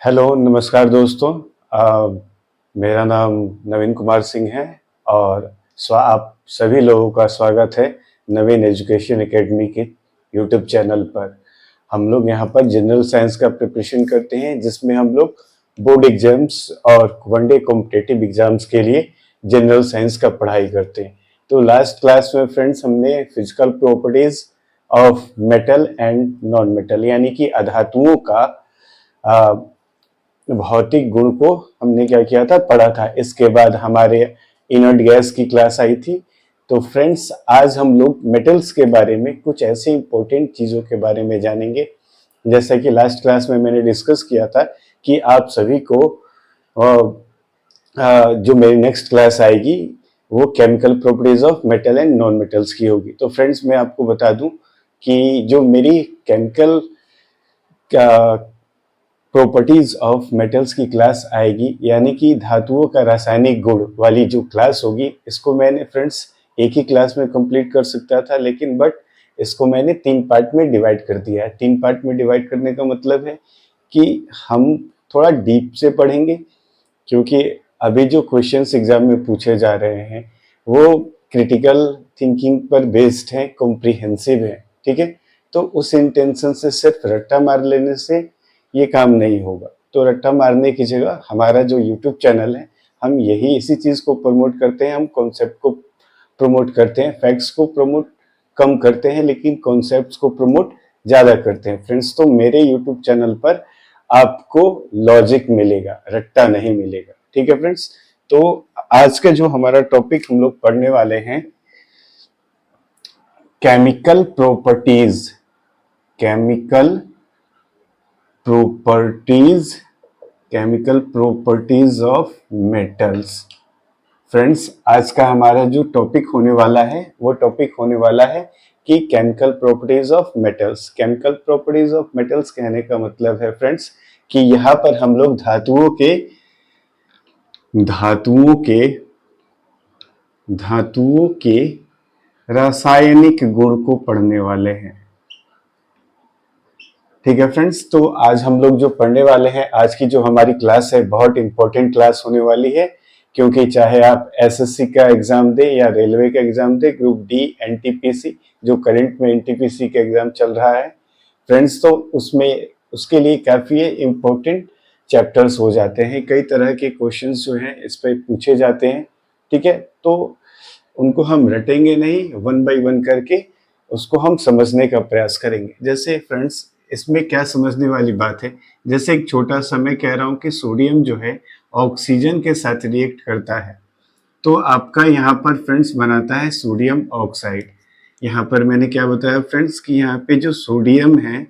Hello, नमस्कार दोस्तों। मेरा नाम नवीन कुमार सिंह है और आप सभी लोगों का स्वागत है नवीन एजुकेशन एकेडमी के यूट्यूब चैनल पर। हम लोग यहाँ पर जनरल साइंस का प्रिपरेशन करते हैं, जिसमें हम लोग बोर्ड एग्जाम्स और वनडे कॉम्पिटिटिव एग्जाम्स के लिए जनरल साइंस का पढ़ाई करते हैं। तो लास्ट क्लास में फ्रेंड्स हमने physical properties of metal and non metal यानी कि अधातुओं का भौतिक गुण को हमने क्या किया था, पढ़ा था। इसके बाद हमारे इनर्ट गैस की क्लास आई थी। तो फ्रेंड्स, आज हम लोग मेटल्स के बारे में कुछ ऐसे इंपॉर्टेंट चीज़ों के बारे में जानेंगे। जैसा कि लास्ट क्लास में मैंने डिस्कस किया था कि आप सभी को जो मेरी नेक्स्ट क्लास आएगी वो chemical properties of metal and non metals की होगी। तो फ्रेंड्स, मैं आपको बता दूं कि जो मेरी केमिकल प्रॉपर्टीज ऑफ मेटल्स की क्लास आएगी, यानी कि धातुओं का रासायनिक गुण वाली जो क्लास होगी, इसको मैंने फ्रेंड्स एक ही क्लास में कंप्लीट कर सकता था, लेकिन बट इसको मैंने 3 पार्ट में डिवाइड कर दिया है। 3 पार्ट में डिवाइड करने का मतलब है कि हम थोड़ा डीप से पढ़ेंगे, क्योंकि अभी जो क्वेश्चंस एग्जाम में पूछे जा रहे हैं वो क्रिटिकल थिंकिंग पर बेस्ड है, कॉम्प्रिहेंसिव है। ठीक है, तो उस इंटेंशन से सिर्फ रट्टा मार लेने से ये काम नहीं होगा। तो रट्टा मारने की जगह हमारा जो यूट्यूब चैनल है, हम यही इसी चीज को प्रमोट करते हैं। हम कॉन्सेप्ट को प्रमोट करते हैं, फैक्ट्स को प्रमोट कम करते हैं, लेकिन कॉन्सेप्ट्स को प्रमोट ज्यादा करते हैं फ्रेंड्स। तो मेरे यूट्यूब चैनल पर आपको लॉजिक मिलेगा, रट्टा नहीं मिलेगा। ठीक है फ्रेंड्स, तो आज का जो हमारा टॉपिक हम लोग पढ़ने वाले हैं, chemical properties. Chemical properties chemical properties of metals. Friends, आज का हमारा जो टॉपिक होने वाला है वो टॉपिक होने वाला है कि chemical properties of metals. Chemical properties of metals कहने का मतलब है फ्रेंड्स कि यहाँ पर हम लोग धातुओं के रासायनिक गुण को पढ़ने वाले हैं। ठीक है फ्रेंड्स, तो आज हम लोग जो पढ़ने वाले हैं, आज की जो हमारी क्लास है बहुत इंपॉर्टेंट क्लास होने वाली है, क्योंकि चाहे आप एसएससी का एग्जाम दे या रेलवे का एग्जाम दे, ग्रुप डी, एनटीपीसी, जो करंट में एनटीपीसी का एग्जाम चल रहा है फ्रेंड्स, तो उसमें उसके लिए काफी इंपॉर्टेंट चैप्टर्स हो जाते हैं। कई तरह के क्वेश्चंस जो हैं इस पर पूछे जाते हैं। ठीक है, तो उनको हम रटेंगे नहीं, वन बाय वन करके उसको हम समझने का प्रयास करेंगे। जैसे फ्रेंड्स, इसमें क्या समझने वाली बात है, जैसे एक छोटा सा मैं कह रहा हूं कि सोडियम जो है ऑक्सीजन के साथ रिएक्ट करता है, तो आपका यहाँ पर फ्रेंड्स बनाता है सोडियम ऑक्साइड। यहाँ पर मैंने क्या बताया फ्रेंड्स कि यहाँ पे जो सोडियम है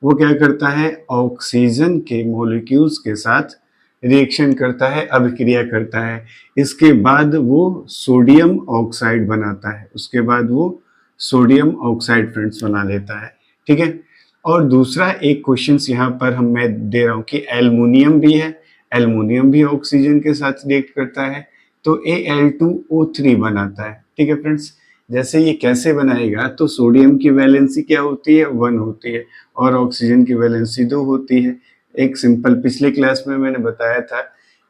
वो क्या करता है, ऑक्सीजन के मॉलिक्यूल्स के साथ रिएक्शन करता है, अभिक्रिया करता है। इसके बाद वो सोडियम ऑक्साइड बनाता है, उसके बाद वो सोडियम ऑक्साइड फ्रेंड्स बना लेता है। ठीक है, और दूसरा एक क्वेश्चन यहाँ पर मैं दे रहा हूँ कि एल्युमिनियम भी है, एल्युमिनियम भी ऑक्सीजन के साथ रिएक्ट करता है, तो Al2O3 बनाता है। ठीक है फ्रेंड्स, जैसे ये कैसे बनाएगा, तो सोडियम की वैलेंसी क्या होती है, 1 होती है, और ऑक्सीजन की वैलेंसी 2 होती है। एक सिंपल पिछले क्लास में मैंने बताया था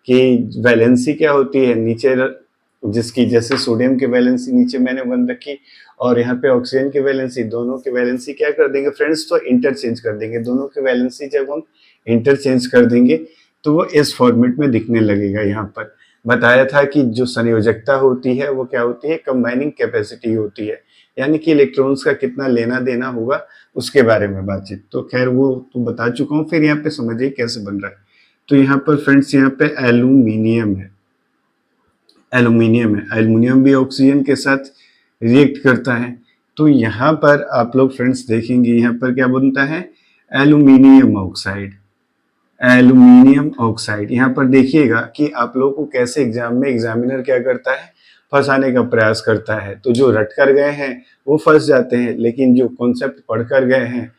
कि वैलेंसी क्या होती है, नीचे जिसकी जैसे सोडियम की वैलेंसी नीचे मैंने 1 रखी और यहाँ पे ऑक्सीजन की वैलेंसी, दोनों की वैलेंसी क्या कर देंगे फ्रेंड्स, तो इंटरचेंज कर देंगे। दोनों की वैलेंसी जब हम इंटरचेंज कर देंगे तो वो इस फॉर्मेट में दिखने लगेगा। यहाँ पर बताया था कि जो संयोजकता होती है वो क्या होती है, कंबाइनिंग कैपेसिटी होती है, यानी कि इलेक्ट्रॉन्स का कितना लेना देना होगा उसके बारे में बातचीत। तो खैर वो तो बता चुका हूँ, फिर यहाँ पे समझिए कैसे बन रहा है। तो यहाँ पर फ्रेंड्स, यहाँ पे एल्यूमिनियम है, एल्युमिनियम भी ऑक्सीजन के साथ रिएक्ट करता है। तो यहाँ पर आप लोग फ्रेंड्स देखेंगे, यहाँ पर क्या बनता है, एल्युमिनियम ऑक्साइड। एल्युमिनियम ऑक्साइड यहाँ पर देखिएगा कि आप लोगों को कैसे एग्जाम में एग्जामिनर क्या करता है, फंसाने का प्रयास करता है। तो जो रट कर गए हैं वो फंस जाते हैं, लेकिन जो कॉन्सेप्ट पढ़ कर गए हैं,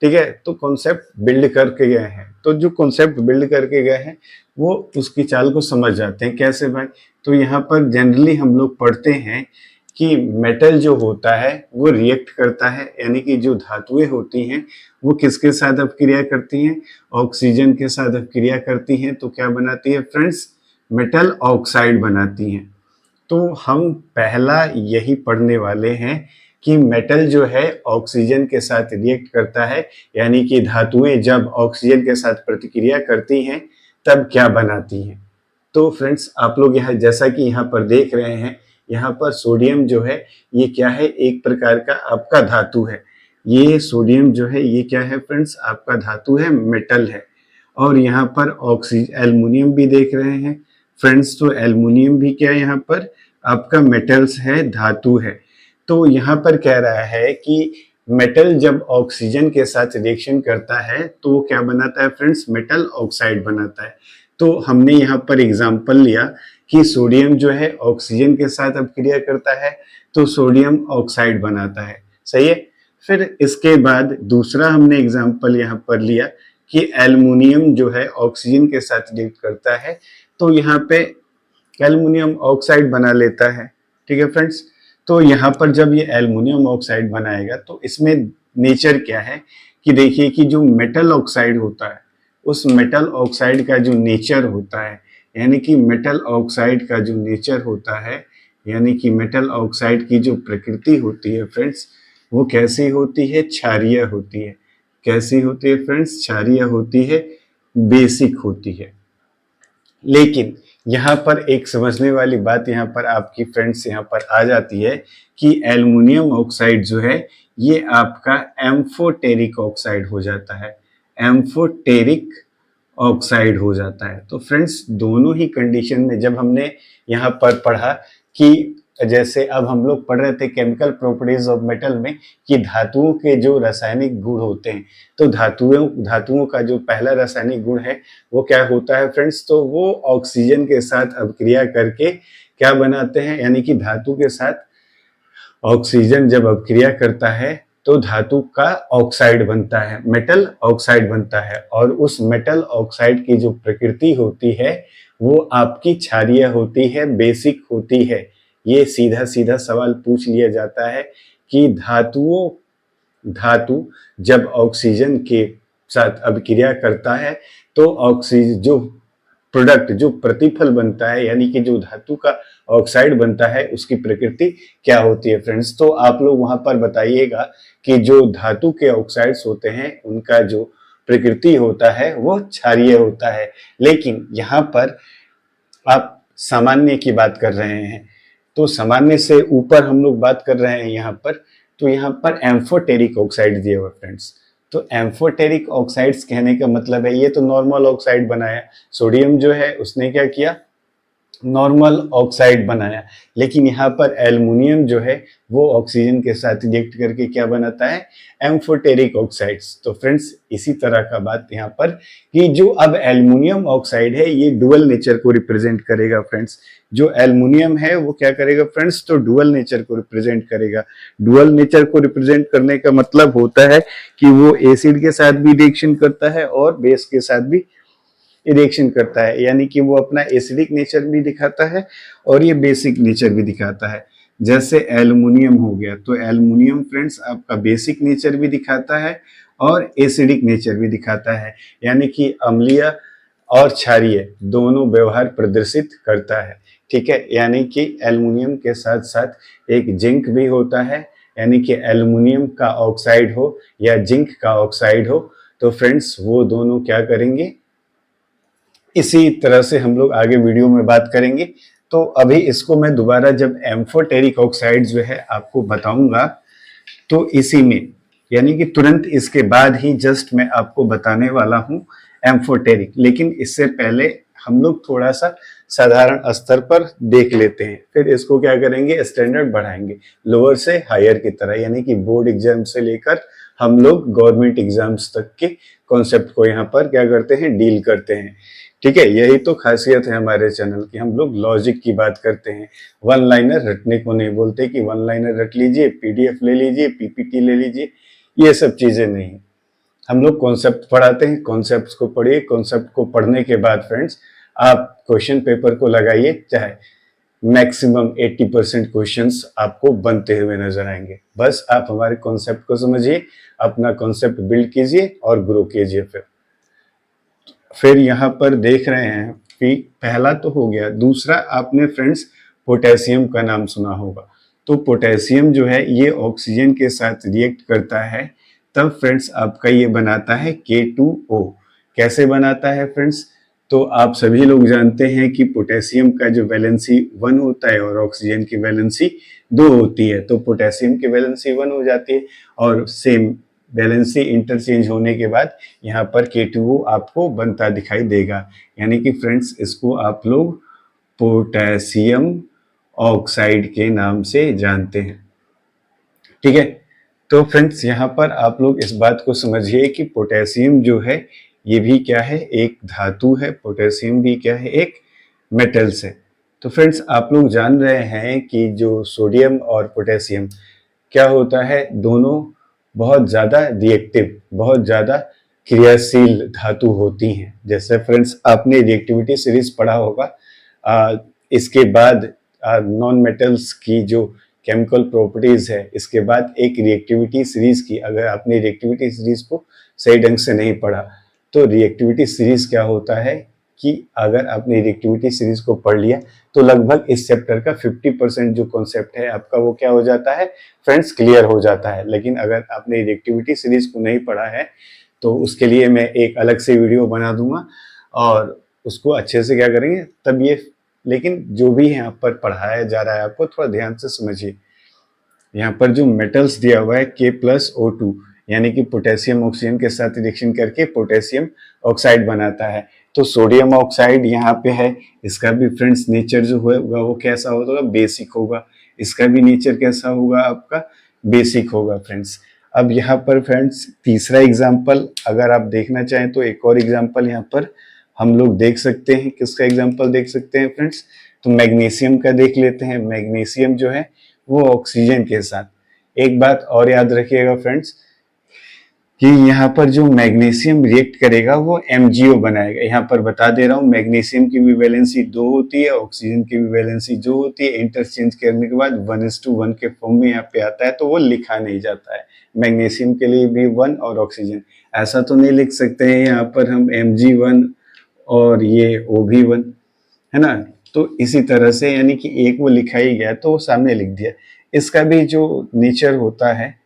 ठीक है, तो कॉन्सेप्ट बिल्ड करके गए हैं, तो जो कॉन्सेप्ट बिल्ड करके गए हैं वो उसकी चाल को समझ जाते हैं। कैसे भाई, तो यहाँ पर जनरली हम लोग पढ़ते हैं कि मेटल जो होता है वो रिएक्ट करता है, यानी कि जो धातुएं होती हैं वो किसके साथ अपक्रिया करती हैं, ऑक्सीजन के साथ अपक्रिया करती हैं, तो क्या बनाती है फ्रेंड्स, मेटल ऑक्साइड बनाती हैं। तो हम पहला यही पढ़ने वाले हैं कि मेटल जो है ऑक्सीजन के साथ रिएक्ट करता है, यानी कि धातुएं जब ऑक्सीजन के साथ प्रतिक्रिया करती हैं तब क्या बनाती हैं। तो फ्रेंड्स आप लोग यहाँ जैसा कि यहाँ पर देख रहे हैं, यहाँ पर सोडियम जो है ये क्या है, एक प्रकार का आपका धातु है। ये सोडियम जो है ये क्या है फ्रेंड्स, आपका धातु है, मेटल है। और यहाँ पर ऑक्सीजन एल्युमिनियम भी देख रहे हैं फ्रेंड्स, तो एल्युमिनियम भी क्या है यहाँ पर आपका मेटल्स है, धातु है। तो यहाँ पर कह रहा है कि मेटल जब ऑक्सीजन के साथ रिएक्शन करता है तो वो क्या बनाता है फ्रेंड्स, मेटल ऑक्साइड बनाता है। तो हमने यहाँ पर एग्जाम्पल लिया कि सोडियम जो है ऑक्सीजन के साथ अपक्रिया करता है तो सोडियम ऑक्साइड बनाता है, सही है। फिर इसके बाद दूसरा हमने एग्जाम्पल यहाँ पर लिया कि एल्युमिनियम जो है ऑक्सीजन के साथ रिएक्ट करता है तो यहाँ पे एल्युमिनियम ऑक्साइड बना लेता है, ठीक है फ्रेंड्स। तो यहाँ पर जब ये एल्युमिनियम ऑक्साइड बनाएगा तो इसमें नेचर क्या है कि देखिए कि जो मेटल ऑक्साइड होता है उस मेटल ऑक्साइड का जो नेचर होता है, यानी कि मेटल ऑक्साइड का जो नेचर होता है, यानी कि मेटल ऑक्साइड की जो प्रकृति होती है फ्रेंड्स, वो कैसी होती है, क्षारीय होती है। कैसी होती है फ्रेंड्स, क्षारीय होती है, बेसिक होती है। लेकिन यहाँ पर एक समझने वाली बात यहाँ पर आपकी फ्रेंड्स यहाँ पर आ जाती है कि एल्युमिनियम ऑक्साइड जो है ये आपका एम्फोटेरिक ऑक्साइड हो जाता है, एम्फोटेरिक ऑक्साइड हो जाता है। तो फ्रेंड्स दोनों ही कंडीशन में जब हमने यहाँ पर पढ़ा कि जैसे अब हम लोग पढ़ रहे थे केमिकल प्रॉपर्टीज ऑफ मेटल में कि धातुओं के जो रासायनिक गुण होते हैं, तो धातुओं का जो पहला रासायनिक गुण है वो क्या होता है फ्रेंड्स, तो वो ऑक्सीजन के साथ अपक्रिया करके क्या बनाते हैं, यानी कि धातु के साथ ऑक्सीजन जब अपक्रिया करता है तो धातु का ऑक्साइड बनता है, मेटल ऑक्साइड बनता है। और उस मेटल ऑक्साइड की जो प्रकृति होती है वो आपकी क्षारीय होती है, बेसिक होती है। ये सीधा सीधा सवाल पूछ लिया जाता है कि धातु जब ऑक्सीजन के साथ अभिक्रिया करता है तो ऑक्सीजन जो प्रोडक्ट जो प्रतिफल बनता है, यानी कि जो धातु का ऑक्साइड बनता है उसकी प्रकृति क्या होती है फ्रेंड्स। तो आप लोग वहां पर बताइएगा कि जो धातु के ऑक्साइड्स होते हैं उनका जो प्रकृति होता है वो क्षारीय होता है। लेकिन यहाँ पर आप सामान्य की बात कर रहे हैं, तो सामान्य से ऊपर हम लोग बात कर रहे हैं यहाँ पर, तो यहाँ पर एम्फोटेरिक ऑक्साइड दिए हुए फ्रेंड्स। तो एम्फोटेरिक ऑक्साइड्स कहने का मतलब है ये तो नॉर्मल ऑक्साइड बनाया, सोडियम जो है उसने क्या किया, नॉर्मल ऑक्साइड बनाया। लेकिन यहाँ पर एल्युमिनियम जो है वो ऑक्सीजन के साथ रिएक्ट करके क्या बनाता है, एम्फोटेरिक ऑक्साइड्स। तो फ्रेंड्स इसी तरह का बात यहाँ पर कि जो अब एल्युमिनियम ऑक्साइड है ये डुअल नेचर को रिप्रेजेंट करेगा फ्रेंड्स। जो एल्युमिनियम है वो क्या करेगा फ्रेंड्स, तो डुअल नेचर को रिप्रेजेंट करेगा। डुअल नेचर को रिप्रेजेंट करने का मतलब होता है कि वो एसिड के साथ भी रिएक्शन करता है और बेस के साथ भी रिएक्शन करता है, यानी कि वो अपना एसिडिक नेचर भी दिखाता है और ये बेसिक नेचर भी दिखाता है। जैसे एल्युमिनियम हो गया, तो एल्युमिनियम फ्रेंड्स आपका बेसिक नेचर भी दिखाता है और एसिडिक नेचर भी दिखाता है, यानी कि अम्लीय और क्षारीय दोनों व्यवहार प्रदर्शित करता है, ठीक है। यानी कि एल्युमिनियम के साथ साथ एक जिंक भी होता है, यानी कि एल्युमिनियम का ऑक्साइड हो या जिंक का ऑक्साइड हो, तो फ्रेंड्स वो दोनों क्या करेंगे, इसी तरह से हम लोग आगे वीडियो में बात करेंगे। तो अभी इसको मैं दोबारा जब एम्फोटेरिक ऑक्साइड जो है आपको बताऊंगा तो इसी में, यानी कि तुरंत इसके बाद ही जस्ट मैं आपको बताने वाला हूं एम्फोटेरिक। लेकिन इससे पहले हम लोग थोड़ा सा साधारण स्तर पर देख लेते हैं, फिर इसको क्या करेंगे, स्टैंडर्ड बढ़ाएंगे लोअर से हायर की तरह, यानी कि बोर्ड एग्जाम से लेकर हम लोग गवर्नमेंट एग्जाम्स तक के कॉन्सेप्ट को यहाँ पर क्या करते हैं, डील करते हैं, ठीक है। यही तो खासियत है हमारे चैनल की, हम लोग लॉजिक की बात करते हैं। वन लाइनर रटने को नहीं बोलते कि वन लाइनर रट लीजिए, पीडीएफ ले लीजिए, पीपीटी ले लीजिए, ये सब चीजें नहीं। हम लोग कॉन्सेप्ट पढ़ाते हैं, कॉन्सेप्ट को पढ़िए, कॉन्सेप्ट को पढ़ने के बाद फ्रेंड्स आप क्वेश्चन पेपर को लगाइए, चाहे मैक्सिमम 80% क्वेश्चंस आपको बनते हुए नजर आएंगे। बस आप हमारे कॉन्सेप्ट को समझिए, अपना कॉन्सेप्ट बिल्ड कीजिए और ग्रो कीजिए। फिर यहाँ पर देख रहे हैं कि पहला तो हो गया, दूसरा आपने फ्रेंड्स पोटेशियम का नाम सुना होगा। तो पोटेशियम जो है ये ऑक्सीजन के साथ रिएक्ट करता है, तब फ्रेंड्स आपका ये बनाता है K2O। कैसे बनाता है फ्रेंड्स? तो आप सभी लोग जानते हैं कि पोटेशियम का जो वैलेंसी 1 होता है और ऑक्सीजन की वैलेंसी 2 होती है, तो पोटेशियम की वैलेंसी 1 हो जाती है और सेम वैलेंसी इंटरचेंज होने के बाद यहाँ पर K2O आपको बनता दिखाई देगा। यानी कि फ्रेंड्स इसको आप लोग पोटेशियम ऑक्साइड के नाम से जानते हैं। ठीक है, तो फ्रेंड्स यहाँ पर आप लोग इस बात को समझिए कि पोटेशियम जो है ये भी क्या है, एक धातु है। पोटेशियम भी क्या है, एक मेटल्स है। तो फ्रेंड्स आप लोग जान रहे हैं कि जो सोडियम और पोटेशियम क्या होता है, दोनों बहुत ज़्यादा रिएक्टिव, बहुत ज़्यादा क्रियाशील धातु होती हैं। जैसे फ्रेंड्स आपने रिएक्टिविटी सीरीज पढ़ा होगा, इसके बाद नॉन मेटल्स की जो केमिकल प्रॉपर्टीज है, इसके बाद एक रिएक्टिविटी सीरीज की, अगर आपने रिएक्टिविटी सीरीज को सही ढंग से नहीं पढ़ा तो रिएक्टिविटी सीरीज क्या होता है कि अगर आपने रिएक्टिविटी सीरीज को पढ़ लिया तो लगभग इस चैप्टर का 50% जो कॉन्सेप्ट है आपका वो क्या हो जाता है फ्रेंड्स, क्लियर हो जाता है। लेकिन अगर आपने रिएक्टिविटी सीरीज को नहीं पढ़ा है तो उसके लिए मैं एक अलग से वीडियो बना दूंगा और उसको अच्छे से क्या करेंगे तब ये। लेकिन जो भी यहाँ पर पढ़ाया जा रहा है आपको थोड़ा ध्यान से समझिए। यहाँ पर जो मेटल्स दिया हुआ है K+O2, यानी कि पोटेशियम ऑक्सीजन के साथ रिएक्शन करके पोटेशियम ऑक्साइड बनाता है। तो सोडियम ऑक्साइड यहाँ पे है, इसका भी फ्रेंड्स नेचर जो होगा वो कैसा होगा, बेसिक होगा। इसका भी नेचर कैसा होगा आपका, बेसिक होगा फ्रेंड्स। अब यहाँ पर फ्रेंड्स तीसरा एग्जाम्पल अगर आप देखना चाहें तो एक और एग्जाम्पल यहाँ पर हम लोग देख सकते हैं। किसका एग्जाम्पल देख सकते हैं फ्रेंड्स? तो मैग्नीशियम का देख लेते हैं। मैग्नीशियम जो है वो ऑक्सीजन के साथ। एक बात और याद रखिएगा फ्रेंड्स कि यहाँ पर जो मैग्नीशियम रिएक्ट करेगा वो MgO बनाएगा। यहाँ पर बता दे रहा हूँ, मैग्नीशियम की भी वैलेंसी 2 होती है, ऑक्सीजन की भी वैलेंसी 2 होती है। इंटरचेंज करने के बाद 1:1 के फॉर्म में यहाँ पे आता है, तो वो लिखा नहीं जाता है। मैग्नीशियम के लिए भी 1 और ऑक्सीजन ऐसा तो नहीं लिख सकते हैं यहाँ पर हम Mg1 और ये OB1, है ना। तो इसी तरह से यानी कि एक वो लिखा ही गया तो वो सामने लिख दिया। इसका भी जो नेचर होता है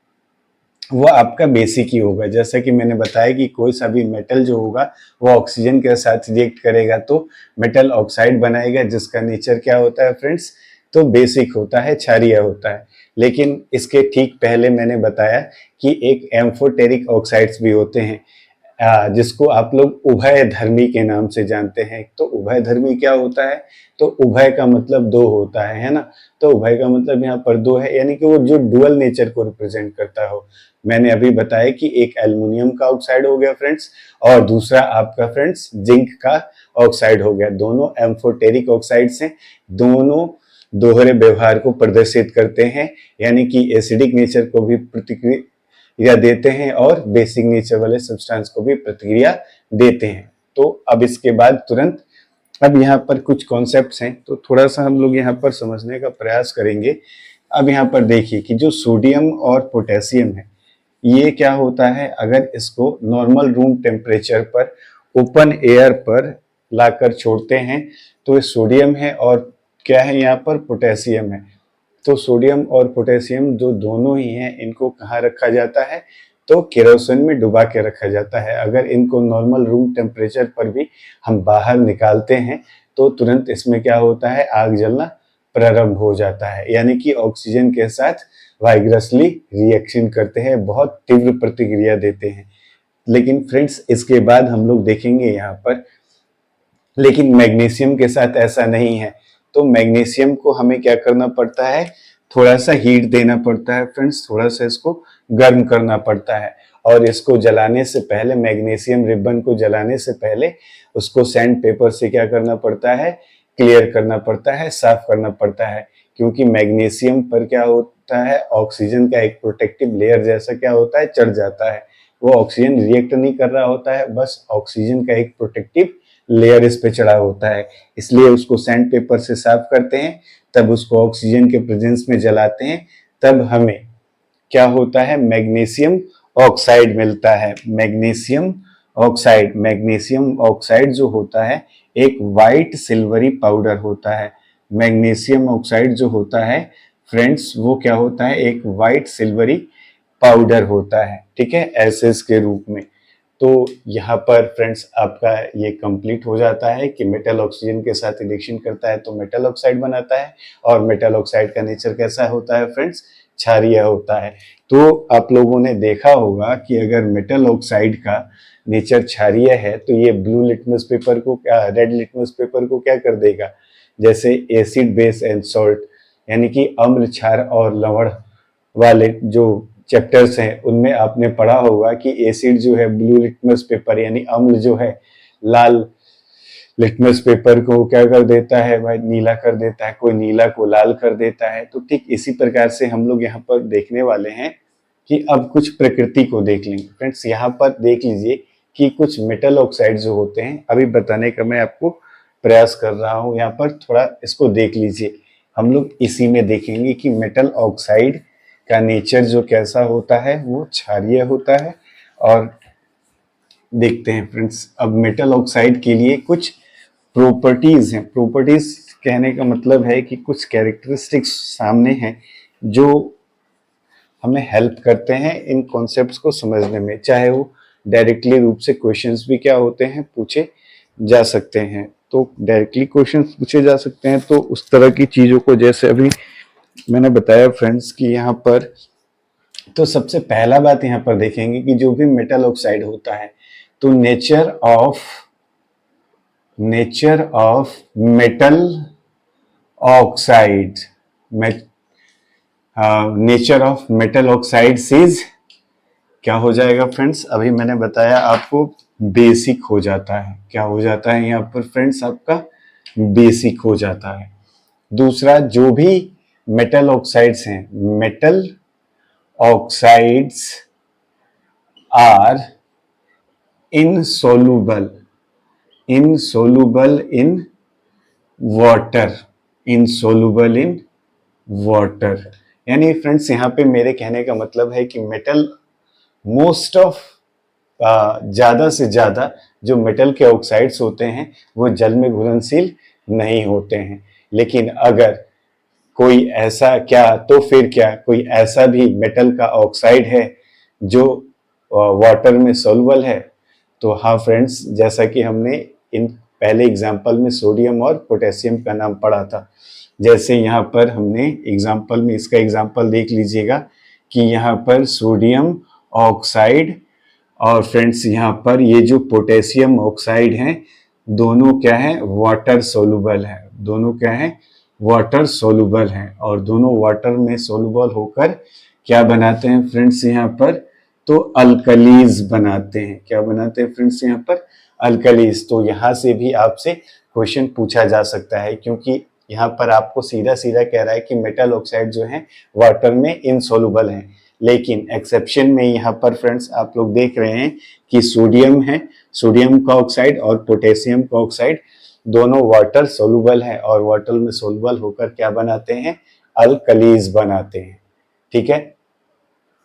वो आपका बेसिक ही होगा। जैसा कि मैंने बताया कि कोई सा भी मेटल जो होगा वो ऑक्सीजन के साथ रिएक्ट करेगा तो मेटल ऑक्साइड बनाएगा, जिसका नेचर क्या होता है फ्रेंड्स, तो बेसिक होता है, क्षारीय होता है। लेकिन इसके ठीक पहले मैंने बताया कि एक एम्फोटेरिक ऑक्साइड्स भी होते हैं, जिसको आप लोग उभय धर्मी के नाम से जानते हैं। तो उभय धर्मी क्या होता है, तो उभय का मतलब 2 होता है ना। तो उभय का मतलब यहाँ पर 2 है, यानी कि वो जो डुअल नेचर को रिप्रेजेंट करता हो। मैंने अभी बताया कि एक एल्युमिनियम का ऑक्साइड हो गया फ्रेंड्स और दूसरा आपका फ्रेंड्स जिंक का ऑक्साइड हो गया। दोनों एम्फोटेरिक ऑक्साइड्स हैं, दोनों दोहरे व्यवहार को प्रदर्शित करते हैं, यानी कि एसिडिक नेचर को भी प्रतिक्रिया देते हैं और बेसिक नेचर वाले सब्सटेंस को भी प्रतिक्रिया देते हैं। तो अब इसके बाद तुरंत अब यहाँ पर कुछ कॉन्सेप्ट्स हैं तो थोड़ा सा हम लोग यहाँ पर समझने का प्रयास करेंगे। अब यहाँ पर देखिए कि जो सोडियम और पोटेशियम है ये क्या होता है, अगर इसको नॉर्मल रूम टेम्परेचर पर ओपन एयर पर लाकर छोड़ते हैं तो ये सोडियम है और क्या है यहाँ पर पोटेशियम है। तो सोडियम और पोटेशियम जो दोनों ही हैं इनको कहाँ रखा जाता है, तो केरोसिन में डुबा के रखा जाता है। अगर इनको नॉर्मल रूम टेम्परेचर पर भी हम बाहर निकालते हैं तो तुरंत इसमें क्या होता है, आग जलना प्रारंभ हो जाता है, यानी कि ऑक्सीजन के साथ वाइग्रसली रिएक्शन करते हैं, बहुत तीव्र प्रतिक्रिया देते हैं। लेकिन फ्रेंड्स इसके बाद हम लोग देखेंगे यहाँ पर, लेकिन मैग्नीशियम के साथ ऐसा नहीं है। तो मैग्नीशियम को हमें क्या करना पड़ता है, थोड़ा सा हीट देना पड़ता है फ्रेंड्स, थोड़ा सा इसको गर्म करना पड़ता है। और इसको जलाने से पहले, मैग्नीशियम रिबन को जलाने से पहले उसको सैंड पेपर से क्या करना पड़ता है, क्लियर करना पड़ता है, साफ करना पड़ता है। क्योंकि मैग्नीशियम पर क्या होता है, ऑक्सीजन का एक प्रोटेक्टिव लेयर जैसा क्या होता है, चढ़ जाता है। वो ऑक्सीजन रिएक्ट नहीं कर रहा होता है, बस ऑक्सीजन का एक प्रोटेक्टिव लेयर इस पे चढ़ा होता है, इसलिए उसको सैंड पेपर से साफ करते हैं, तब उसको ऑक्सीजन के प्रेजेंस में जलाते हैं, तब हमें क्या होता है, मैग्नीशियम ऑक्साइड मिलता है। मैग्नीशियम ऑक्साइड, मैग्नीशियम ऑक्साइड जो होता है एक वाइट सिल्वरी पाउडर होता है। मैग्नीशियम ऑक्साइड जो होता है फ्रेंड्स वो क्या होता है, एक वाइट सिल्वरी पाउडर होता है, ठीक है, एसिड्स के रूप में। तो यहाँ पर फ्रेंड्स आपका ये कंप्लीट हो जाता है कि मेटल ऑक्सीजन के साथ रिएक्शन करता है तो मेटल ऑक्साइड बनाता है, और मेटल ऑक्साइड का नेचर कैसा होता है फ्रेंड्स, क्षारीय होता है। तो आप लोगों ने देखा होगा कि अगर मेटल ऑक्साइड का नेचर क्षारीय है तो ये ब्लू लिटमस पेपर को क्या, रेड लिटमस पेपर को क्या कर देगा, जैसे एसिड बेस एंड सॉल्ट यानी कि अम्ल क्षार और लवण वाले जो चैप्टर्स हैं उनमें आपने पढ़ा होगा कि एसिड जो है ब्लू लिटमस पेपर यानी अम्ल जो है लाल लिटमस पेपर को क्या कर देता है भाई, नीला कर देता है, कोई नीला को लाल कर देता है। तो ठीक इसी प्रकार से हम लोग यहाँ पर देखने वाले हैं कि अब कुछ प्रकृति को देख लेंगे। फ्रेंड्स यहाँ पर देख लीजिए कि कुछ मेटल ऑक्साइड जो होते हैं, अभी बताने का मैं आपको प्रयास कर रहा हूँ, यहाँ पर थोड़ा इसको देख लीजिए। हम लोग इसी में देखेंगे कि मेटल ऑक्साइड का नेचर जो कैसा होता है वो क्षारीय होता है। और देखते हैं फ्रेंड्स अब मेटल ऑक्साइड के लिए कुछ प्रॉपर्टीज हैं। प्रॉपर्टीज कहने का मतलब है कि कुछ कैरेक्टरिस्टिक्स सामने हैं जो हमें हेल्प करते हैं इन कॉन्सेप्ट्स को समझने में, चाहे वो डायरेक्टली रूप से क्वेश्चंस भी क्या होते हैं, पूछे जा सकते हैं। तो डायरेक्टली क्वेश्चंस पूछे जा सकते हैं तो उस तरह की चीजों को जैसे अभी मैंने बताया फ्रेंड्स कि यहाँ पर, तो सबसे पहला बात यहाँ पर देखेंगे कि जो भी मेटल ऑक्साइड होता है तो nature of metal oxide, nature of metal oxides is क्या हो जाएगा फ्रेंड्स, अभी मैंने बताया आपको बेसिक हो जाता है। क्या हो जाता है यहाँ पर फ्रेंड्स, आपका बेसिक हो जाता है। दूसरा, जो भी मेटल ऑक्साइड्स हैं, metal oxides are insoluble in water. यानी फ्रेंड्स यहाँ पे मेरे कहने का मतलब है कि मेटल मोस्ट ऑफ ज्यादा से ज्यादा जो मेटल के ऑक्साइड्स होते हैं वो जल में घुलनशील नहीं होते हैं। लेकिन अगर कोई ऐसा, क्या तो फिर क्या कोई ऐसा भी मेटल का ऑक्साइड है जो वाटर में सोलुबल है, तो हाँ फ्रेंड्स, जैसा कि हमने इन पहले एग्जाम्पल में सोडियम और पोटेशियम का नाम पढ़ा था। जैसे यहाँ पर हमने एग्जाम्पल में इसका एग्जाम्पल देख लीजिएगा कि यहाँ पर सोडियम ऑक्साइड और फ्रेंड्स यहाँ पर ये जो पोटेशियम ऑक्साइड हैं दोनों क्या है, वाटर सोलुबल है। दोनों क्या है, वाटर सोलुबल हैं, और दोनों वाटर में सोलुबल होकर क्या बनाते हैं फ्रेंड्स यहाँ पर, तो अल्कलीज बनाते हैं। क्या बनाते हैं फ्रेंड्स यहाँ पर, अल्कलीज। तो यहाँ से भी आपसे क्वेश्चन पूछा जा सकता है क्योंकि यहाँ पर आपको सीधा सीधा कह रहा है कि मेटल ऑक्साइड जो है वाटर में इनसोलुबल है। लेकिन एक्सेप्शन में यहाँ पर फ्रेंड्स आप लोग देख रहे हैं कि सोडियम है, सोडियम का ऑक्साइड और पोटेशियम का ऑक्साइड दोनों वाटर सोलुबल है, और वाटर में सोलुबल होकर क्या बनाते हैं, अल्कलीज बनाते हैं। ठीक है,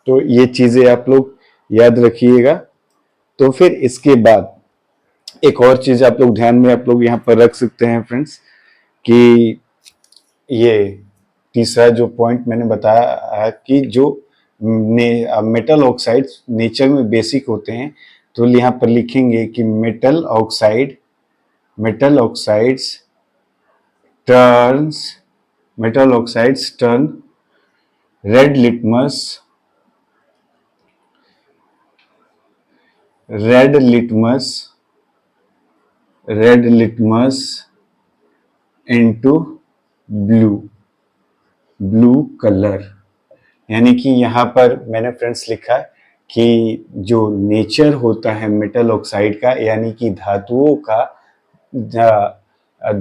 तो ये चीजें आप लोग याद रखिएगा। तो फिर इसके बाद एक और चीज आप लोग ध्यान में आप लोग यहाँ पर रख सकते हैं फ्रेंड्स कि ये तीसरा जो पॉइंट मैंने बताया कि जो मेटल ऑक्साइड्स नेचर में बेसिक होते हैं, तो यहाँ पर लिखेंगे कि metal oxides turn red litmus into blue colour. यानी कि यहाँ पर मैंने फ्रेंड्स लिखा कि जो नेचर होता है मेटल ऑक्साइड का, यानी कि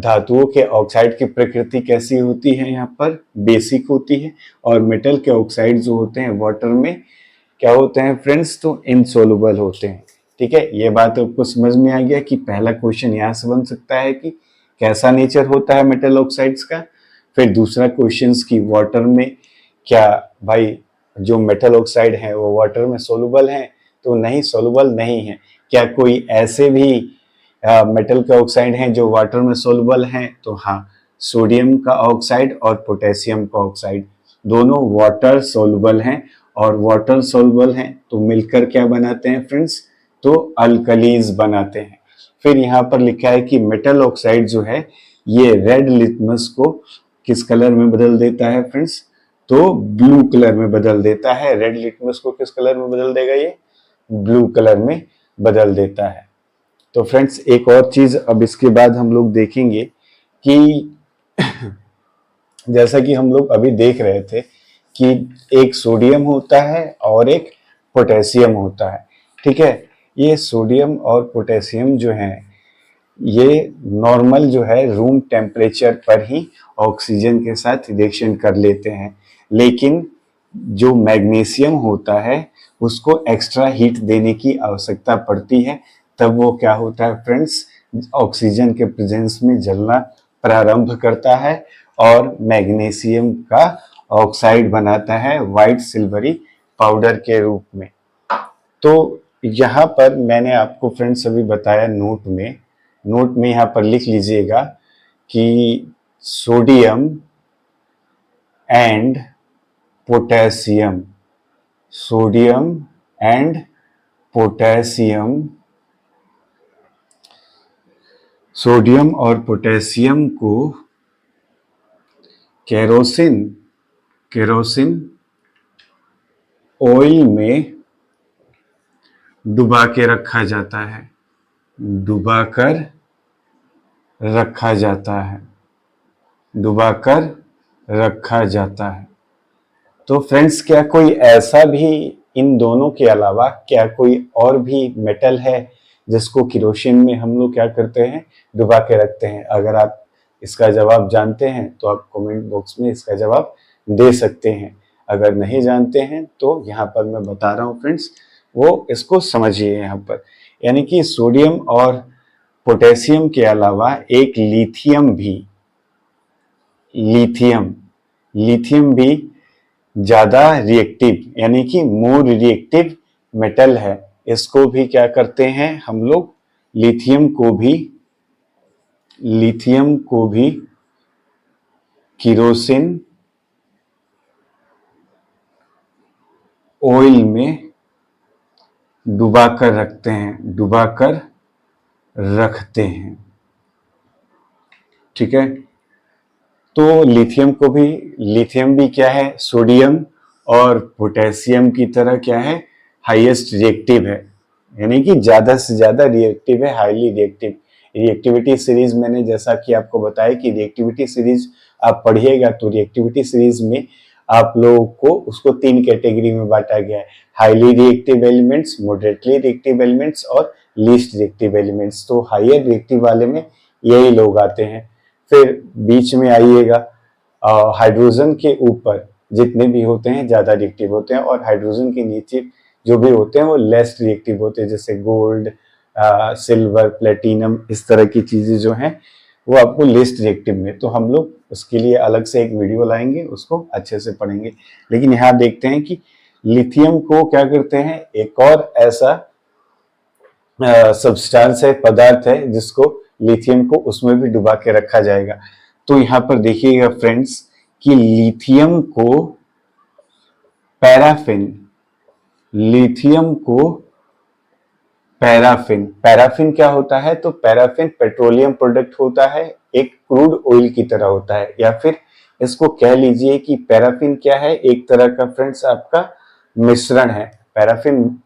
धातुओं के ऑक्साइड की प्रकृति कैसी होती है, यहाँ पर बेसिक होती है, और मेटल के ऑक्साइड जो होते हैं वाटर में क्या होते हैं फ्रेंड्स, तो इनसोलुबल होते हैं। ठीक है, ये बात आपको समझ में आ गया कि पहला क्वेश्चन यहाँ से बन सकता है कि कैसा नेचर होता है मेटल ऑक्साइड्स का। फिर दूसरा क्वेश्चन की वाटर में क्या भाई जो मेटल ऑक्साइड है वो वाटर में सोलुबल है, तो नहीं, सोलुबल नहीं है। क्या कोई ऐसे भी मेटल के ऑक्साइड हैं जो वाटर में सोलुबल हैं, तो हाँ, सोडियम का ऑक्साइड और पोटेशियम का ऑक्साइड दोनों वाटर सोलुबल हैं। और वाटर सोलुबल हैं तो मिलकर क्या बनाते हैं फ्रेंड्स, तो अल्कलीज बनाते हैं। फिर यहाँ पर लिखा है कि मेटल ऑक्साइड जो है ये रेड लिटमस को किस कलर में बदल देता है फ्रेंड्स, तो ब्लू कलर में बदल देता है। रेड लिटमस को किस कलर में बदल देगा, ये ब्लू कलर में बदल देता है। तो फ्रेंड्स एक और चीज अब इसके बाद हम लोग देखेंगे कि जैसा कि हम लोग अभी देख रहे थे कि एक सोडियम होता है और एक पोटेशियम होता है। ठीक है, ये सोडियम और पोटेशियम जो है ये नॉर्मल जो है रूम टेम्परेचर पर ही ऑक्सीजन के साथ रिएक्शन कर लेते हैं, लेकिन जो मैग्नीशियम होता है उसको एक्स्ट्रा हीट देने की आवश्यकता पड़ती है। तब वो क्या होता है फ्रेंड्स, ऑक्सीजन के प्रेजेंस में जलना प्रारंभ करता है और मैग्नीशियम का ऑक्साइड बनाता है व्हाइट सिल्वरी पाउडर के रूप में। तो यहाँ पर मैंने आपको फ्रेंड्स अभी बताया नोट में यहाँ पर लिख लीजिएगा कि sodium and potassium, sodium and potassium, sodium और पोटेशियम को केरोसिन ऑयल में डुबा के रखा जाता है, डुबाकर रखा जाता है, डुबाकर रखा जाता है। तो फ्रेंड्स क्या कोई ऐसा भी इन दोनों के अलावा क्या कोई और भी मेटल है जिसको केरोसिन में हम लोग क्या करते हैं, डुबा के रखते हैं? अगर आप इसका जवाब जानते हैं तो आप कमेंट बॉक्स में इसका जवाब दे सकते हैं। अगर नहीं जानते हैं तो यहाँ पर मैं बता रहा हूँ फ्रेंड्स, वो इसको समझिए यहाँ पर। यानी कि सोडियम और पोटेशियम के अलावा एक लिथियम भी ज्यादा रिएक्टिव यानी कि मोर रिएक्टिव मेटल है। इसको भी क्या करते हैं हम लोग, लिथियम को भी केरोसिन ऑयल में डुबाकर रखते हैं। ठीक है, तो लिथियम भी क्या है, सोडियम और पोटेशियम की तरह क्या है, हाईएस्ट रिएक्टिव है, यानी कि ज्यादा से ज्यादा रिएक्टिव है, हाईली रिएक्टिव। रिएक्टिविटी सीरीज मैंने जैसा कि आपको बताया कि रिएक्टिविटी सीरीज आप पढ़िएगा तो रिएक्टिविटी सीरीज में आप लोगों को उसको 3 कैटेगरी में बांटा गया है, highly reactive elements, moderately reactive elements और लीस्ट रिएक्टिव एलिमेंट्स। तो हाईयर रिएक्टिव वाले में यही लोग आते हैं। फिर बीच में आइएगा, हाइड्रोजन के ऊपर जितने भी होते हैं ज्यादा रिएक्टिव होते हैं और हाइड्रोजन के नीचे जो भी होते हैं वो लेस रिएक्टिव होते हैं, जैसे गोल्ड, सिल्वर, प्लेटिनम, इस तरह की चीजें जो हैं वो आपको लेस रिएक्टिव में। तो हम लोग उसके लिए अलग से एक वीडियो लाएंगे, उसको अच्छे से पढ़ेंगे। लेकिन यहाँ देखते हैं कि लिथियम को क्या करते हैं, एक और ऐसा सब्सटेंस है, पदार्थ है जिसको लिथियम को उसमें भी डुबा के रखा जाएगा। तो यहाँ पर देखिएगा फ्रेंड्स कि लिथियम को पैराफिन क्या होता है, तो पैराफिन पेट्रोलियम प्रोडक्ट होता है, एक क्रूड ऑयल की तरह होता है, या फिर इसको कह लीजिए कि पैराफिन क्या है, एक तरह का फ्रेंड्स आपका मिश्रण है पैराफिन।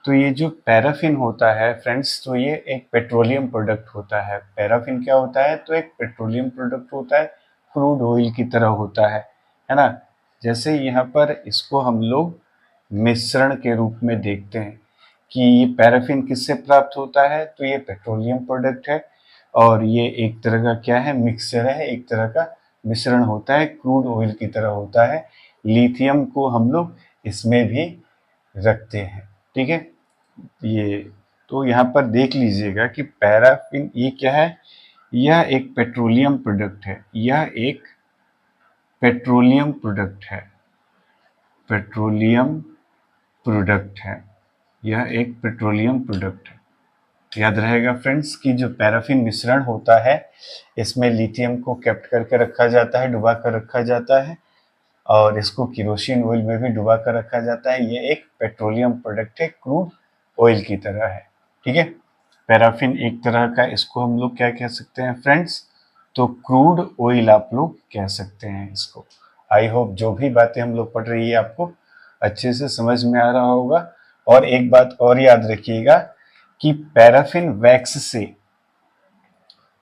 तो ये जो पैराफिन होता है फ्रेंड्स, तो ये एक पेट्रोलियम प्रोडक्ट होता है। पैराफिन क्या होता है, तो एक पेट्रोलियम प्रोडक्ट होता है, क्रूड ऑयल की तरह होता है ना। जैसे यहाँ पर इसको हम लोग मिश्रण के रूप में देखते हैं कि ये पैराफिन किससे प्राप्त होता है, तो ये पेट्रोलियम प्रोडक्ट है और ये एक तरह का क्या है, मिक्सचर है, एक तरह का मिश्रण होता है, क्रूड ऑयल की तरह होता है। लिथियम को हम लोग इसमें भी रखते हैं। ठीक है, ये तो यहाँ पर देख लीजिएगा कि पैराफिन ये क्या है, यह एक पेट्रोलियम प्रोडक्ट है, यह एक पेट्रोलियम प्रोडक्ट है, पेट्रोलियम प्रोडक्ट है, यह एक पेट्रोलियम प्रोडक्ट है। याद रहेगा फ्रेंड्स कि जो पैराफिन मिश्रण होता है इसमें लिथियम को कैप्ट करके रखा जाता है, डुबा कर रखा जाता है, और इसको केरोसिन ऑयल में भी डुबा कर रखा जाता है। ये एक पेट्रोलियम प्रोडक्ट है, क्रूड ऑयल की तरह है। ठीक है, पैराफिन एक तरह का, इसको हम लोग क्या कह सकते हैं फ्रेंड्स, तो क्रूड ऑयल आप लोग कह सकते हैं इसको। आई होप जो भी बातें हम लोग पढ़ रही है आपको अच्छे से समझ में आ रहा होगा। और एक बात और याद रखिएगा कि पैराफिन वैक्स से,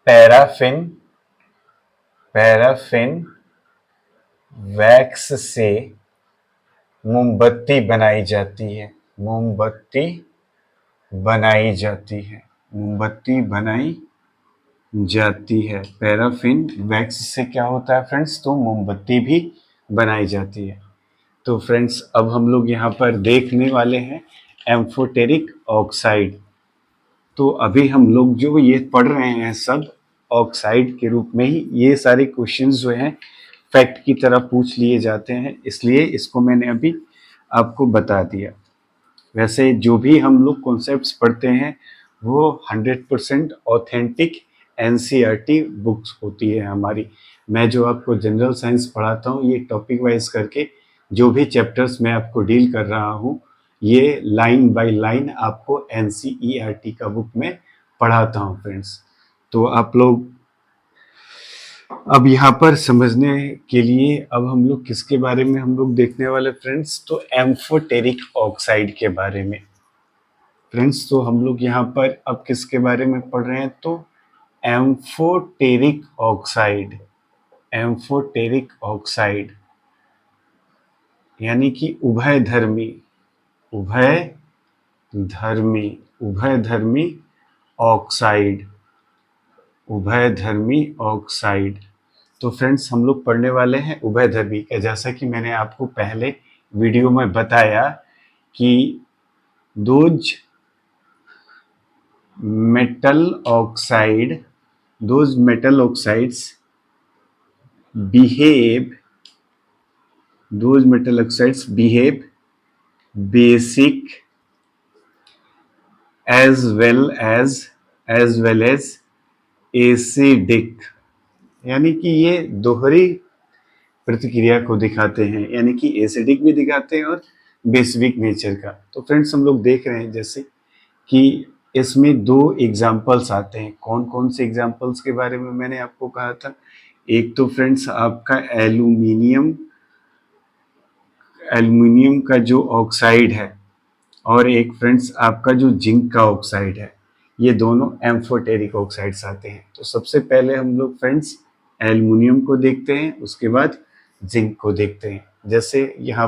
पैराफिन पैराफिन वैक्स से मोमबत्ती बनाई जाती है, मोमबत्ती बनाई जाती है, मोमबत्ती बनाई जाती है। पैराफिन वैक्स से क्या होता है फ्रेंड्स, तो मोमबत्ती भी बनाई जाती है। तो फ्रेंड्स अब हम लोग यहाँ पर देखने वाले हैं एम्फोटेरिक ऑक्साइड। तो अभी हम लोग जो ये पढ़ रहे हैं सब ऑक्साइड के रूप में ही, ये सारे क्वेश्चंस जो हैं फैक्ट की तरह पूछ लिए जाते हैं, इसलिए इसको मैंने अभी आपको बता दिया। वैसे जो भी हम लोग कॉन्सेप्ट्स पढ़ते हैं वो 100% ऑथेंटिक एनसीईआरटी बुक्स होती है हमारी। मैं जो आपको जनरल साइंस पढ़ाता हूँ ये टॉपिक वाइज करके जो भी चैप्टर्स मैं आपको डील कर रहा हूँ ये लाइन बाय लाइन आपको एनसीईआरटी का बुक में पढ़ाता हूँ फ्रेंड्स। तो आप लोग अब यहाँ पर समझने के लिए अब हम लोग किसके बारे में हम लोग देखने वाले फ्रेंड्स, तो एम्फोटेरिक ऑक्साइड के बारे में फ्रेंड्स। तो हम लोग यहाँ पर अब किसके बारे में पढ़ रहे हैं, तो एम्फोटेरिक ऑक्साइड, एम्फोटेरिक ऑक्साइड यानी कि उभयधर्मी, उभयधर्मी, उभयधर्मी ऑक्साइड, उभयधर्मी ऑक्साइड। तो फ्रेंड्स हम लोग पढ़ने वाले हैं उभयधर्मी का। जैसा कि मैंने आपको पहले वीडियो में बताया कि those metal oxide, those metal oxides behave, those metal oxides behave basic as well as acidic, यानी कि ये दोहरी प्रतिक्रिया को दिखाते हैं, यानी कि एसिडिक भी दिखाते हैं और बेसिक नेचर का। तो फ्रेंड्स हम लोग देख रहे हैं जैसे कि इसमें दो एग्जाम्पल्स आते हैं। कौन कौन से एग्जाम्पल्स के बारे में मैंने आपको कहा था, एक तो फ्रेंड्स आपका एल्यूमिनियम, एल्यूमिनियम का जो ऑक्साइड है, और एक फ्रेंड्स आपका जो जिंक का ऑक्साइड है। ये दोनों एम्फोटेरिक ऑक्साइड्स आते हैं। तो सबसे पहले हम लोग फ्रेंड्स एल्युमिनियम को देखते हैं, उसके बाद जिंक को देखते हैं। जैसे यहाँ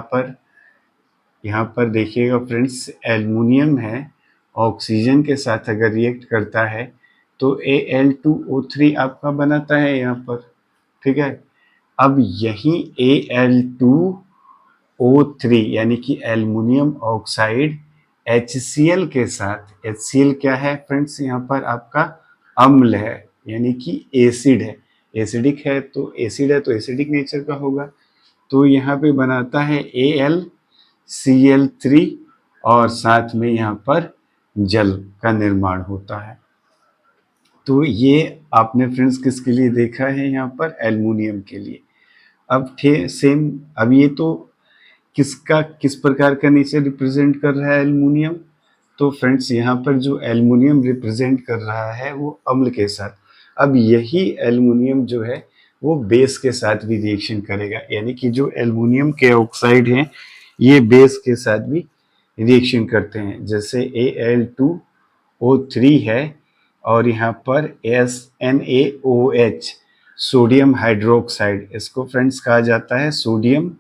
पर देखिएगा फ्रेंड्स, एल्युमिनियम है, ऑक्सीजन के साथ अगर रिएक्ट करता है तो Al2O3 आपका बनाता है यहाँ पर। ठीक है, अब यही Al2O3 यानी कि एल्युमिनियम ऑक्साइड HCl के साथ, HCl क्या है फ्रेंड्स, यहाँ पर आपका अम्ल है यानी कि एसिड है, एसिडिक है, तो एसिड है तो एसिडिक नेचर का होगा। तो यहाँ पे बनाता है AlCl3 और साथ में यहाँ पर जल का निर्माण होता है। तो ये आपने फ्रेंड्स किसके लिए देखा है, यहाँ पर एल्युमिनियम के लिए। अब सेम, अब ये तो किस प्रकार का नेचर रिप्रेजेंट कर रहा है एल्युमिनियम, तो फ्रेंड्स यहाँ पर जो एल्युमिनियम रिप्रेजेंट कर रहा है वो अम्ल के साथ। अब यही एल्युमिनियम जो है वो बेस के साथ भी रिएक्शन करेगा, यानी कि जो एल्युमिनियम के ऑक्साइड हैं ये बेस के साथ भी रिएक्शन करते हैं। जैसे Al2O3 है और यहाँ पर SnAOH, सोडियम हाइड्रोक्साइड, इसको फ्रेंड्स कहा जाता है सोडियम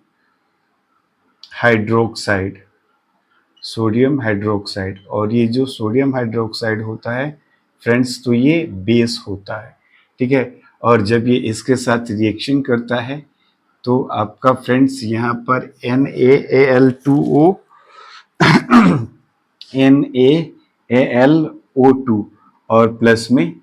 हाइड्रोक्साइड, सोडियम हाइड्रोक्साइड। और ये जो सोडियम हाइड्रोक्साइड होता है फ्रेंड्स तो ये बेस होता है। ठीक है, और जब ये इसके साथ रिएक्शन करता है तो आपका फ्रेंड्स यहाँ पर NaAl2O, NaAl2O AlO2 और प्लस में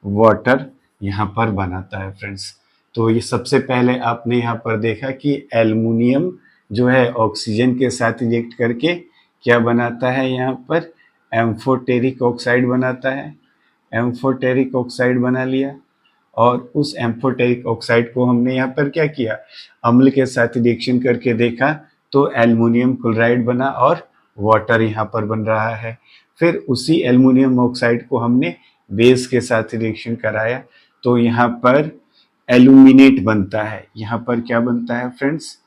वाटर यहाँ पर बनाता है फ्रेंड्स। तो ये सबसे पहले आपने यहाँ पर देखा कि एल्युमिनियम जो है ऑक्सीजन के साथ रिएक्ट करके क्या बनाता है, यहाँ पर एम्फोटेरिक ऑक्साइड बनाता है। एम्फोटेरिक ऑक्साइड बना लिया और उस एम्फोटेरिक ऑक्साइड को हमने यहाँ पर क्या किया, अम्ल के साथ रिएक्शन करके देखा तो एल्युमिनियम क्लोराइड बना और वाटर यहाँ पर बन रहा है। फिर उसी एल्युमिनियम ऑक्साइड को हमने बेस के साथ रिएक्शन कराया तो यहाँ पर एल्यूमिनेट बनता है। यहाँ पर क्या बनता है फ्रेंड्स,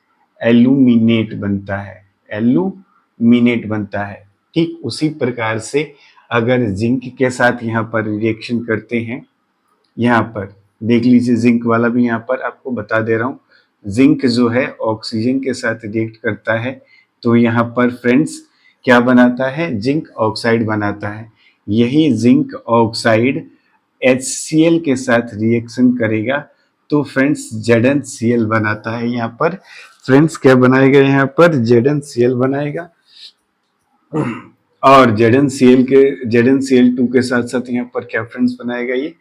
एल्यूमिनेट बनता है, एल्यूमिनेट बनता है। ठीक उसी प्रकार से अगर जिंक के साथ यहाँ पर रिएक्शन करते हैं, यहाँ पर देख लीजिए जिंक वाला भी यहाँ पर आपको बता दे रहा हूँ। जिंक जो है ऑक्सीजन के साथ रिएक्ट करता है तो यहाँ पर फ्रेंड्स क्या बनाता है, जिंक ऑक्साइड बनाता है। यही जिंक ऑक्साइड HCl के साथ रिएक्शन करेगा तो फ्रेंड्स ZnCl बनाता है। यहाँ पर फ्रेंड्स क्या बनाएगा, यहाँ पर ZnCl बनाएगा और ZnCl2 के साथ साथ यहाँ पर क्या फ्रेंड्स बनाएगा, ये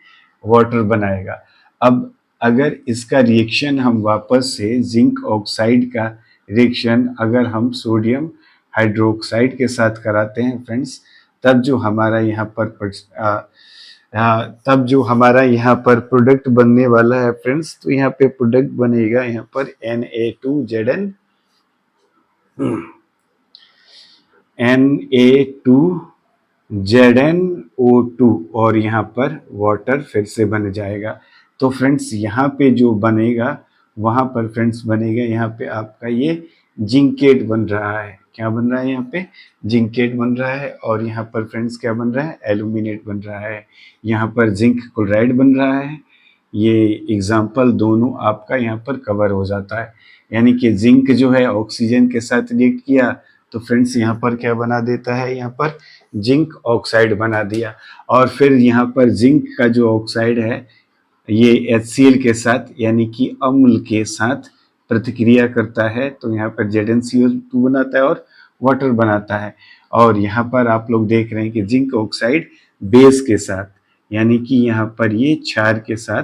वाटर बनाएगा। अब अगर इसका रिएक्शन हम वापस से जिंक ऑक्साइड का रिएक्शन अगर हम सोडियम हाइड्रोक्साइड के साथ कराते हैं फ्रेंड्स, तब जो हमारा यहाँ पर प्रोडक्ट बनने वाला है फ्रेंड्स, तो यहाँ पे प्रोडक्ट बनेगा यहाँ पर Na2ZnO2 और यहाँ पर वाटर फिर से बन जाएगा। तो फ्रेंड्स यहाँ पे जो बनेगा वहाँ पर फ्रेंड्स बनेगा यहाँ पे आपका ये जिंकेट बन रहा है। क्या बन रहा है, यहाँ पे जिंकेट बन रहा है और यहाँ पर फ्रेंड्स क्या बन रहा है, एल्यूमिनेट बन रहा है। यहाँ पर जिंक क्लोराइड बन रहा है। ये एग्जाम्पल दोनों आपका यहाँ पर कवर हो जाता है। यानी कि जिंक जो है ऑक्सीजन के साथ रिएक्ट किया तो फ्रेंड्स यहाँ पर क्या बना देता है, यहाँ पर जिंक ऑक्साइड बना दिया। और फिर यहाँ पर जिंक का जो ऑक्साइड है ये HCl के साथ यानी कि अम्ल के साथ प्रतिक्रिया करता है तो यहाँ पर ZnCl2 बनाता है और वाटर बनाता है। और यहाँ पर आप लोग देख रहे हैं कि जिंक ऑक्साइड बेस के साथ यानी कि यहाँ पर ये क्षार के साथ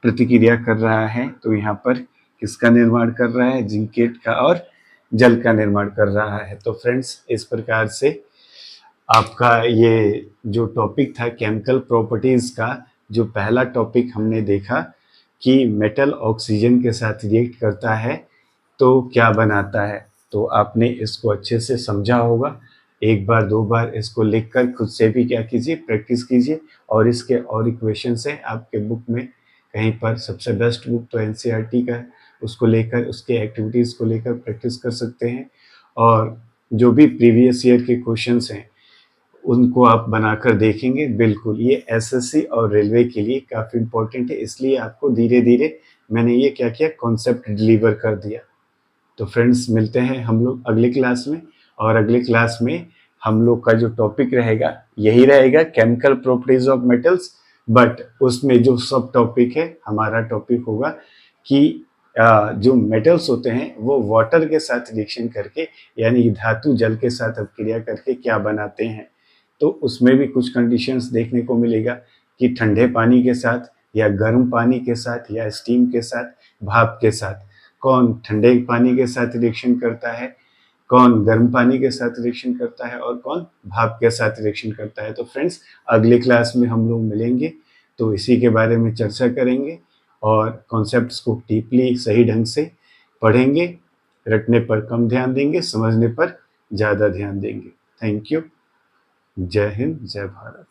प्रतिक्रिया कर रहा है तो यहाँ पर किसका निर्माण कर रहा है, जिंकेट का और जल का निर्माण कर रहा है। तो फ्रेंड्स इस प्रकार से आपका ये जो टॉपिक था केमिकल प्रॉपर्टीज का, जो पहला टॉपिक हमने देखा कि मेटल ऑक्सीजन के साथ रिएक्ट करता है तो क्या बनाता है, तो आपने इसको अच्छे से समझा होगा। एक बार दो बार इसको लिखकर खुद से भी क्या कीजिए, प्रैक्टिस कीजिए। और इसके और इक्वेशन है आपके बुक में कहीं पर, सबसे बेस्ट बुक तो NCERT का है, उसको लेकर उसके एक्टिविटीज़ को लेकर प्रैक्टिस कर सकते हैं। और जो भी प्रीवियस ईयर के क्वेश्चंस हैं उनको आप बनाकर देखेंगे। बिल्कुल ये SSC और रेलवे के लिए काफ़ी इम्पोर्टेंट है, इसलिए आपको धीरे धीरे मैंने ये क्या किया, कॉन्सेप्ट डिलीवर कर दिया। तो फ्रेंड्स मिलते हैं हम लोग अगली क्लास में, और अगली क्लास में हम लोग का जो टॉपिक रहेगा यही रहेगा, chemical properties of metals. But उसमें जो सब टॉपिक है हमारा टॉपिक होगा कि जो मेटल्स होते हैं वो वाटर के साथ रिएक्शन करके यानी धातु जल के साथ अभिक्रिया करके क्या बनाते हैं। तो उसमें भी कुछ कंडीशंस देखने को मिलेगा कि ठंडे पानी के साथ या गर्म पानी के साथ या स्टीम के साथ, भाप के साथ, कौन ठंडे पानी के साथ रिएक्शन करता है, कौन गर्म पानी के साथ रिएक्शन करता है और कौन भाप के साथ रिएक्शन करता है। तो फ्रेंड्स अगली क्लास में हम लोग मिलेंगे तो इसी के बारे में चर्चा करेंगे और कॉन्सेप्ट्स को डीपली सही ढंग से पढ़ेंगे। रटने पर कम ध्यान देंगे, समझने पर ज़्यादा ध्यान देंगे। Thank you. जय हिंद, जय भारत।